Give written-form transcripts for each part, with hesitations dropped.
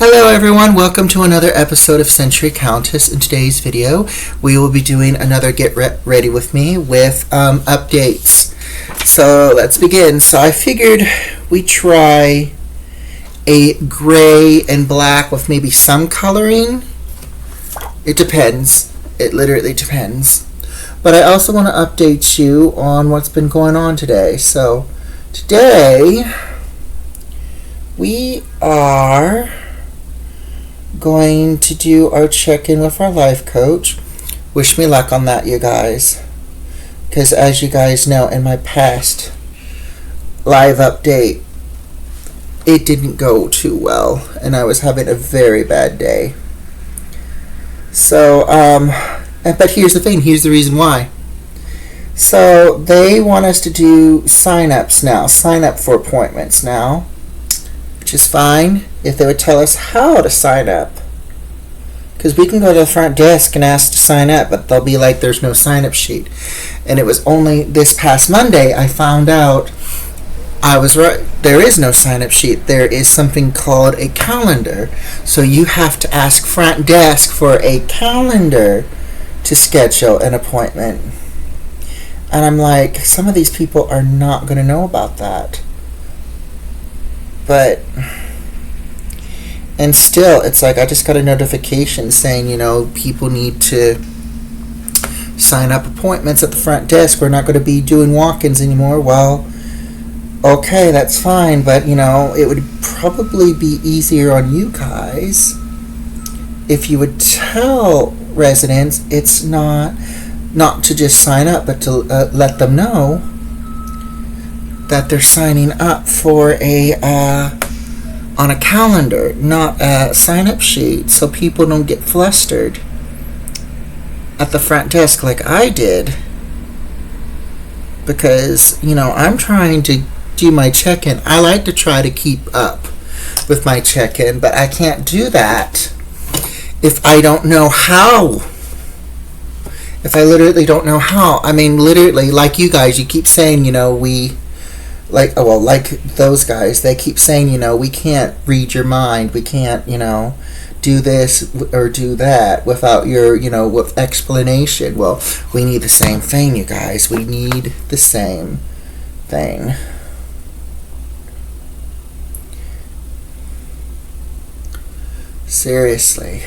Hello everyone, welcome to another episode of Century Countess. In today's video, we will be doing another Get Ready With Me with updates. So let's begin. So I figured we'd try a gray and black with maybe some coloring. It depends. It literally depends. But I also want to update you on what's been going on today. So today we are going to do our check-in with our life coach. Wish me luck on that, you guys, because as you guys know, in my past live update, it didn't go too well and I was having a very bad day. So but here's the thing, here's the reason why. So they want us to do sign-ups now, sign up for appointments now, which is fine if they would tell us how to sign up. Because we can go to the front desk and ask to sign up, but they'll be like, there's no sign-up sheet. And it was only this past Monday I found out I was right. There is no sign-up sheet. There is something called a calendar. So you have to ask front desk for a calendar to schedule an appointment. And I'm like, some of these people are not going to know about that. But, and still, it's like I just got a notification saying, people need to sign up appointments at the front desk. We're not going to be doing walk-ins anymore. Well, okay, that's fine, but, it would probably be easier on you guys if you would tell residents it's not to just sign up, but to let them know that they're signing up for on a calendar, not a sign-up sheet, so people don't get flustered at the front desk like I did. Because, I'm trying to do my check-in. I like to try to keep up with my check-in, but I can't do that if I don't know how. If I literally don't know how. I mean, literally, like you guys, you keep saying, like those guys, they keep saying, we can't read your mind. We can't, do this or do that without your, with explanation. Well, we need the same thing, you guys. We need the same thing. Seriously.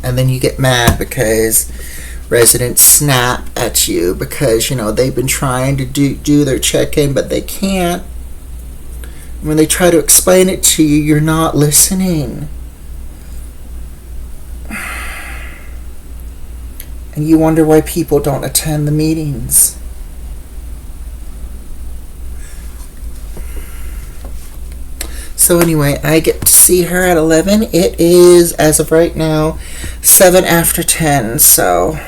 And then you get mad because residents snap at you because, they've been trying to do their check-in, but they can't. When they try to explain it to you, you're not listening. And you wonder why people don't attend the meetings. So anyway, I get to see her at 11. It is, as of right now, 7 after 10, so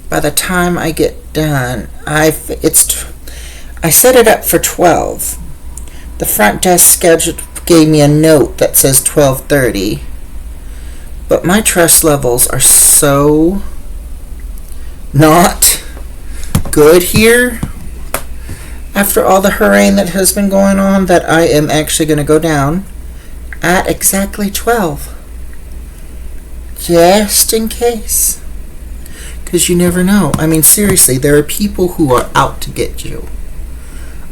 by the time I get done, I set it up for 12. The front desk schedule gave me a note that says 12:30, but my trust levels are so not good here after all the hurrying that has been going on that I am actually going to go down at exactly 12. Just in case. Because you never know. I mean, seriously, there are people who are out to get you.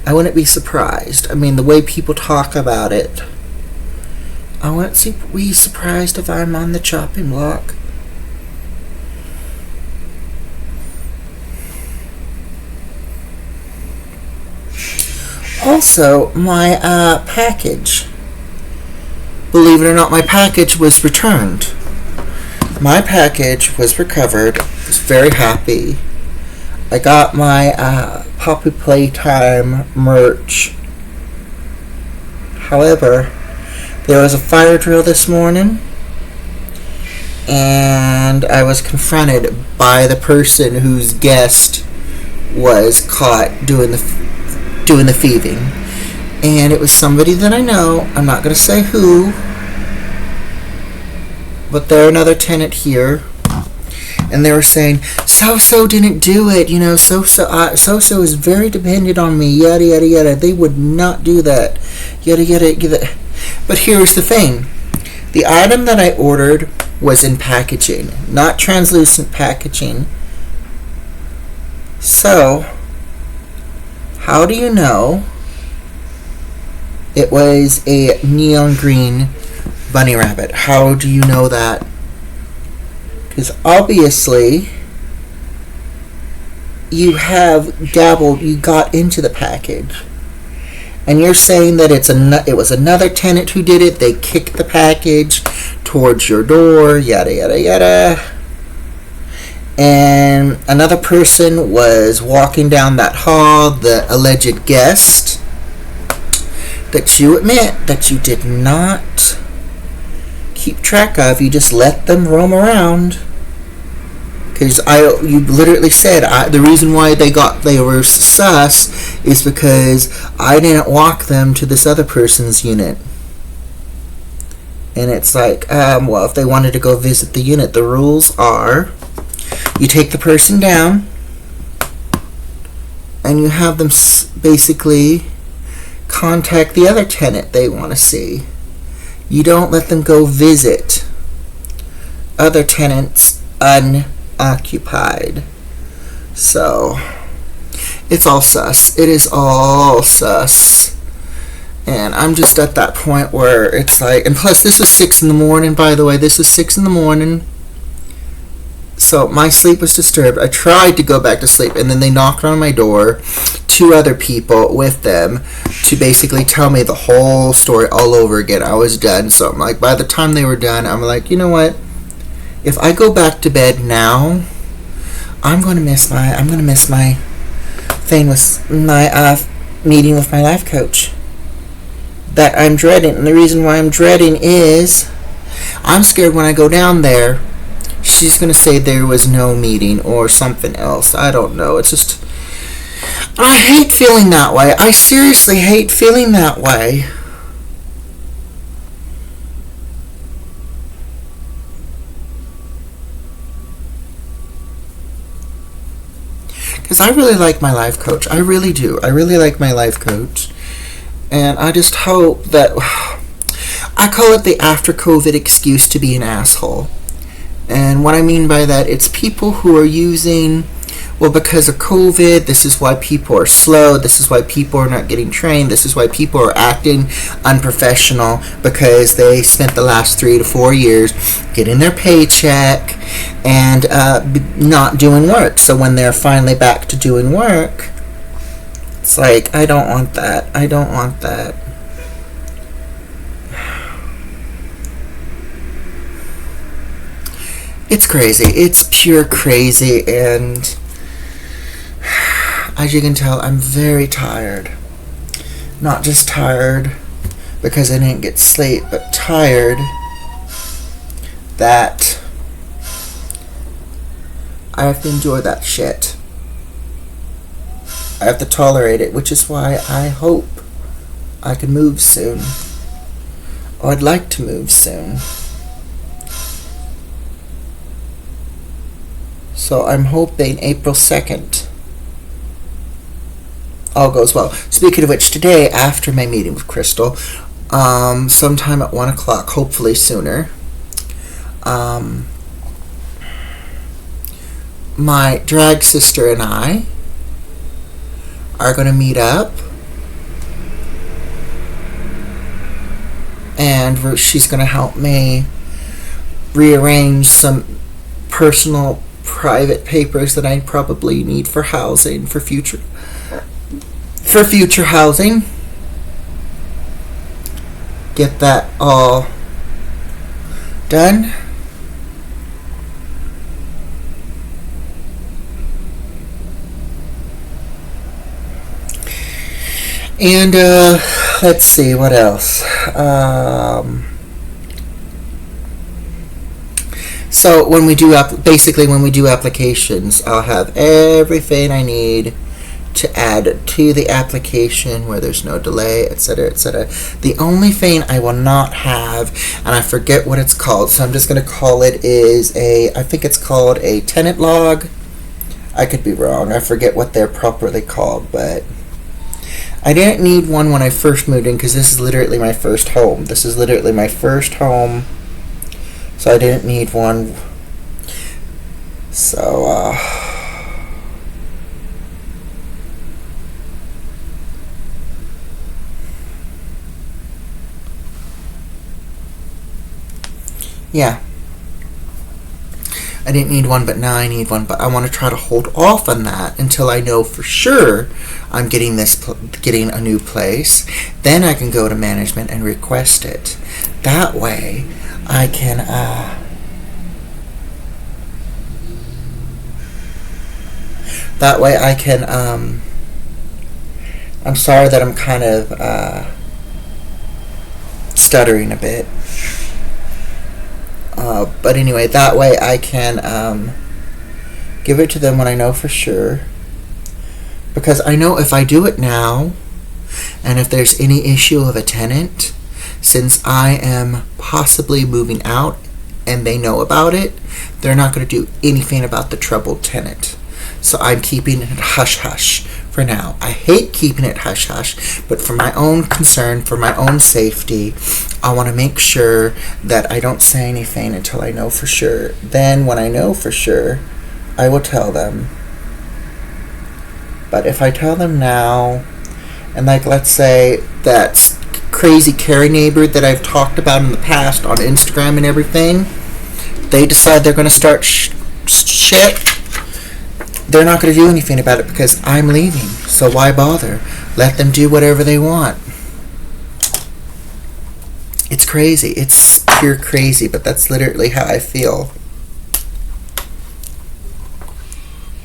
I wouldn't be surprised. I mean, the way people talk about it, I wouldn't be surprised if I'm on the chopping block. Also, my package. Believe it or not, my package was returned. My package was recovered. I was very happy. I got my Poppy Playtime merch. However, there was a fire drill this morning, and I was confronted by the person whose guest was caught doing the thieving. And it was somebody that I know. I'm not going to say who, but they're another tenant here. And they were saying, so-so didn't do it, so-so is very dependent on me, yada, yada, yada. They would not do that, yada, yada, yada. But here's the thing. The item that I ordered was in packaging, not translucent packaging. So, how do you know it was a neon green bunny rabbit? How do you know that? Because obviously you got into the package. And you're saying that it was another tenant who did it. They kicked the package towards your door, yada, yada, yada. And another person was walking down that hall, the alleged guest, that you admit that you did not keep track of. You just let them roam around. Because you literally said the reason why they were sus is because I didn't walk them to this other person's unit. And it's like, well, if they wanted to go visit the unit, the rules are you take the person down and you have them basically contact the other tenant they want to see. You don't let them go visit other tenants unoccupied. So it's all sus. It is all sus. And I'm just at that point where it's like, and plus this was 6 in the morning, by the way. This was 6 in the morning. So my sleep was disturbed. I tried to go back to sleep, and then they knocked on my door, 2 other people with them, to basically tell me the whole story all over again. I was done. So I'm like, by the time they were done, I'm like, you know what? If I go back to bed now, I'm gonna miss my thing with my meeting with my life coach that I'm dreading. And the reason why I'm dreading is I'm scared when I go down there, she's gonna say there was no meeting or something else. I don't know. It's just, I hate feeling that way. I seriously hate feeling that way. Because I really like my life coach. I really do. I really like my life coach. And I just hope that, I call it the after COVID excuse to be an asshole. And what I mean by that, it's people who are using, well, because of COVID, this is why people are slow, this is why people are not getting trained, this is why people are acting unprofessional, because they spent the last 3 to 4 years getting their paycheck and not doing work. So when they're finally back to doing work, it's like, I don't want that. I don't want that. It's crazy. It's pure crazy, and as you can tell, I'm very tired. Not just tired because I didn't get sleep, but tired that I have to endure that shit. I have to tolerate it, which is why I hope I can move soon. Or I'd like to move soon. So I'm hoping April 2nd all goes well. Speaking of which, today, after my meeting with Crystal, sometime at 1 o'clock, hopefully sooner, my drag sister and I are going to meet up, and she's going to help me rearrange some personal private papers that I probably need for housing, for future housing. Get that all done. And let's see what else. So when we do applications, I'll have everything I need to add to the application where there's no delay, etc., etc. The only thing I will not have, and I forget what it's called, so I'm just going to call it, I think it's called a tenant log. I could be wrong. I forget what they're properly called, but I didn't need one when I first moved in because this is literally my first home. This is literally my first home So I didn't need one. So, yeah. I didn't need one, but now I need one. But I want to try to hold off on that until I know for sure I'm getting getting a new place. Then I can go to management and request it. That way, I can. That way, I can. I'm sorry that I'm kind of stuttering a bit. But anyway, that way I can give it to them when I know for sure. Because I know if I do it now, and if there's any issue of a tenant, since I am possibly moving out and they know about it, they're not going to do anything about the troubled tenant. So I'm keeping it hush-hush for now. I hate keeping it hush-hush, but for my own concern, for my own safety, I want to make sure that I don't say anything until I know for sure. Then when I know for sure, I will tell them. But if I tell them now, and like let's say that crazy Carrie neighbor that I've talked about in the past on Instagram and everything, they decide they're going to start shit, they're not going to do anything about it because I'm leaving. So why bother? Let them do whatever they want. It's crazy. It's pure crazy, but that's literally how I feel.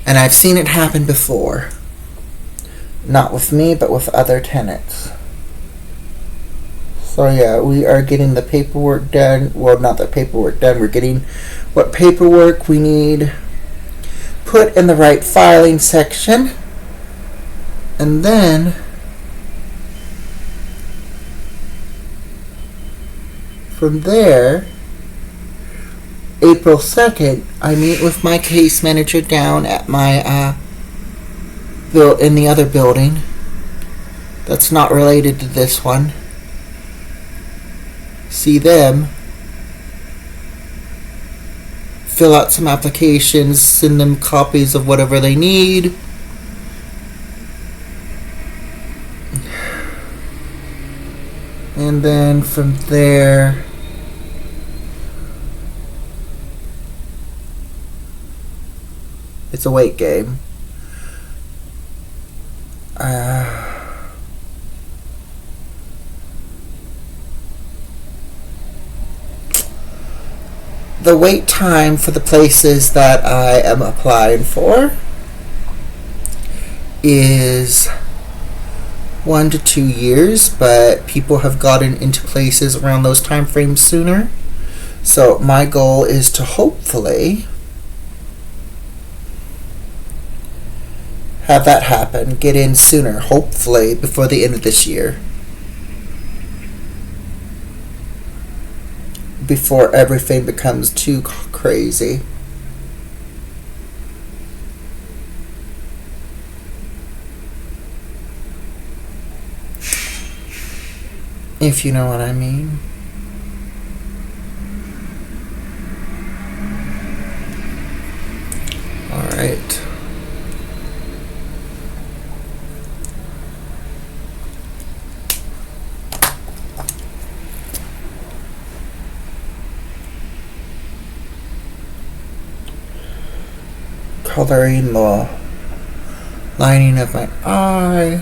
And I've seen it happen before. Not with me, but with other tenants. So yeah, we are getting the paperwork done. Well, not the paperwork done. We're getting what paperwork we need put in the right filing section. And then from there, April 2nd, I meet with my case manager down at my in the other building that's not related to this one. See them, fill out some applications, send them copies of whatever they need. And then from there, it's a wait game. The wait time for the places that I am applying for is 1 to 2 years, but people have gotten into places around those time frames sooner. So my goal is to hopefully have that happen, get in sooner, hopefully before the end of this year. Before everything becomes too crazy. If you know what I mean. Alright. Coloring the lining of my eye.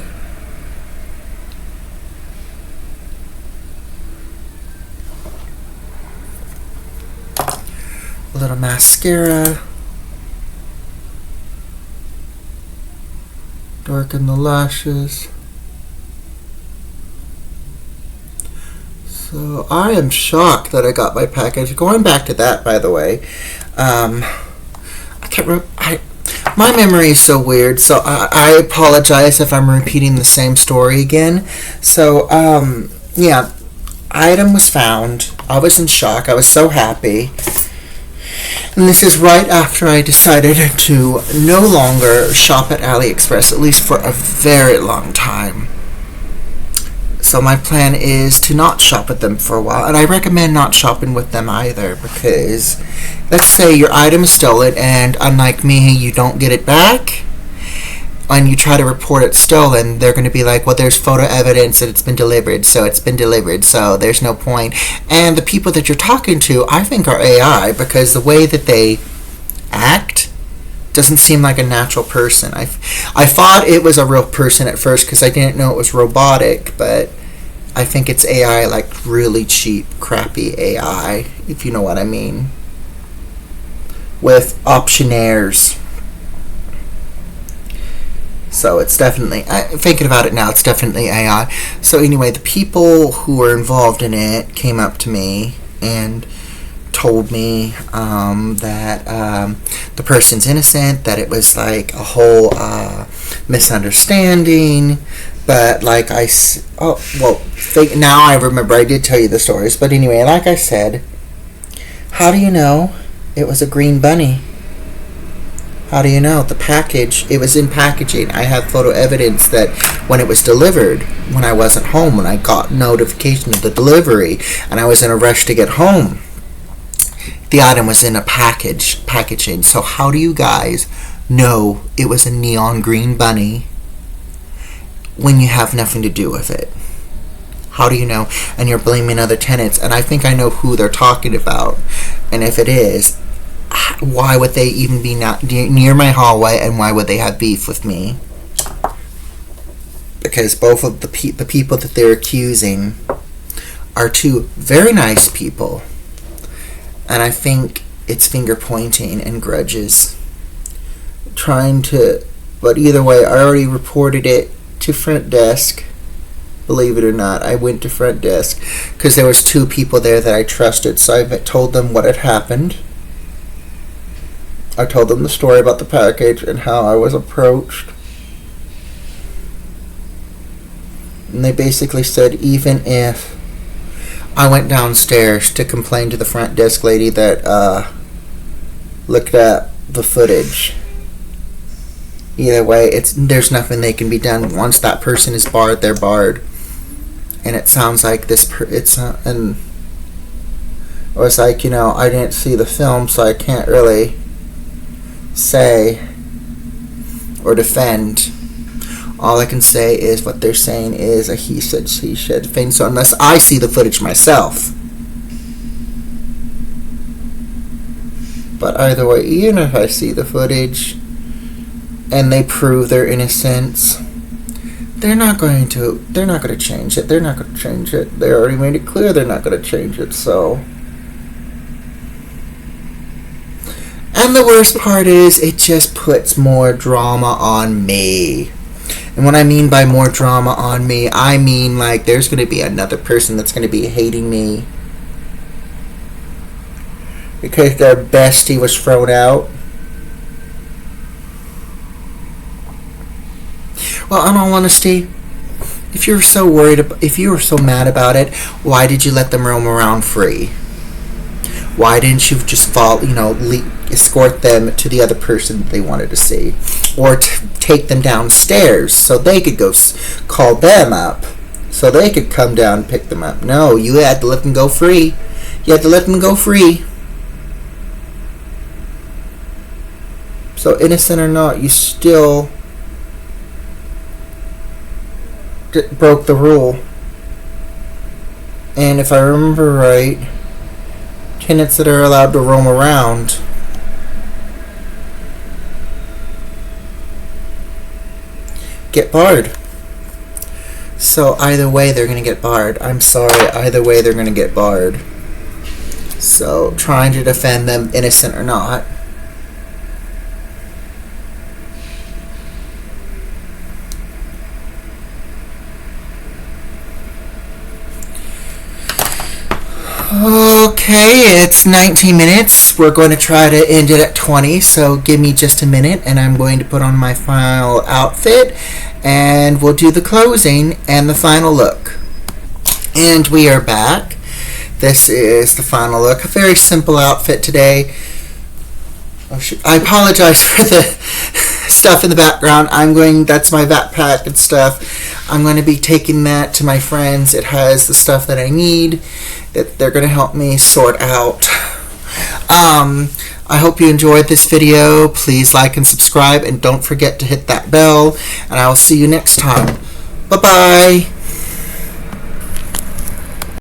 A little mascara. Darken the lashes. So I am shocked that I got my package. Going back to that, by the way, I can't remember. My memory is so weird, so I apologize if I'm repeating the same story again. So, yeah, item was found. I was in shock. I was so happy. And this is right after I decided to no longer shop at AliExpress, at least for a very long time. So my plan is to not shop with them for a while, and I recommend not shopping with them either, because let's say your item is stolen and unlike me you don't get it back and you try to report it stolen. They're going to be like, well, there's photo evidence that it's been delivered, so it's been delivered, so there's no point. And the people that you're talking to, I think, are AI, because the way that they act doesn't seem like a natural person. I thought it was a real person at first because I didn't know it was robotic, but I think it's AI, like really cheap, crappy AI, if you know what I mean, with optionnaires. So it's definitely, thinking about it now, it's definitely AI. So anyway, the people who were involved in it came up to me and told me that the person's innocent, that it was like a whole misunderstanding. But like now I remember I did tell you the stories. But anyway, like I said, how do you know it was a green bunny? How do you know? The package, it was in packaging. I have photo evidence that when it was delivered, when I wasn't home, when I got notification of the delivery, and I was in a rush to get home, the item was in a packaging. So how do you guys know it was a neon green bunny when you have nothing to do with it? How do you know? And you're blaming other tenants, and I think I know who they're talking about. And if it is, why would they even be near my hallway, and why would they have beef with me? Because both of the people that they're accusing are two very nice people. And I think it's finger pointing and grudges. But either way, I already reported it to front desk. Believe it or not, I went to front desk because there was two people there that I trusted. So I told them what had happened. I told them the story about the package and how I was approached. And they basically said even if I went downstairs to complain to the front desk lady that looked at the footage, either way, there's nothing they can be done. Once that person is barred, they're barred. And it sounds like and it was like, I didn't see the film, so I can't really say or defend. All I can say is what they're saying is a he said, she said thing. So unless I see the footage myself. But either way, even if I see the footage and they prove their innocence, they're not going to change it. They're not going to change it. They already made it clear they're not going to change it. So. And the worst part is, it just puts more drama on me. And what I mean by more drama on me, I mean like there's going to be another person that's going to be hating me because their bestie was thrown out. Well, in all honesty, if you were so mad about it, why did you let them roam around free? Why didn't you just escort them to the other person that they wanted to see? Or take them downstairs so they could go call them up so they could come down and pick them up. No, you had to let them go free. You had to let them go free. So innocent or not, you still broke the rule. And if I remember right, tenants that are allowed to roam around get barred. So either way they're going to get barred. I'm sorry, either way they're going to get barred. So trying to defend them, innocent or not. Okay, it's 19 minutes. We're going to try to end it at 20, so give me just a minute and I'm going to put on my final outfit and we'll do the closing and the final look. And we are back. This is the final look. A very simple outfit today. Oh, shoot. I apologize for the stuff in the background. That's my backpack and stuff. I'm going to be taking that to my friends. It has the stuff that I need that they're going to help me sort out. I hope you enjoyed this video. Please like and subscribe, and don't forget to hit that bell, and I will see you next time. Bye-bye.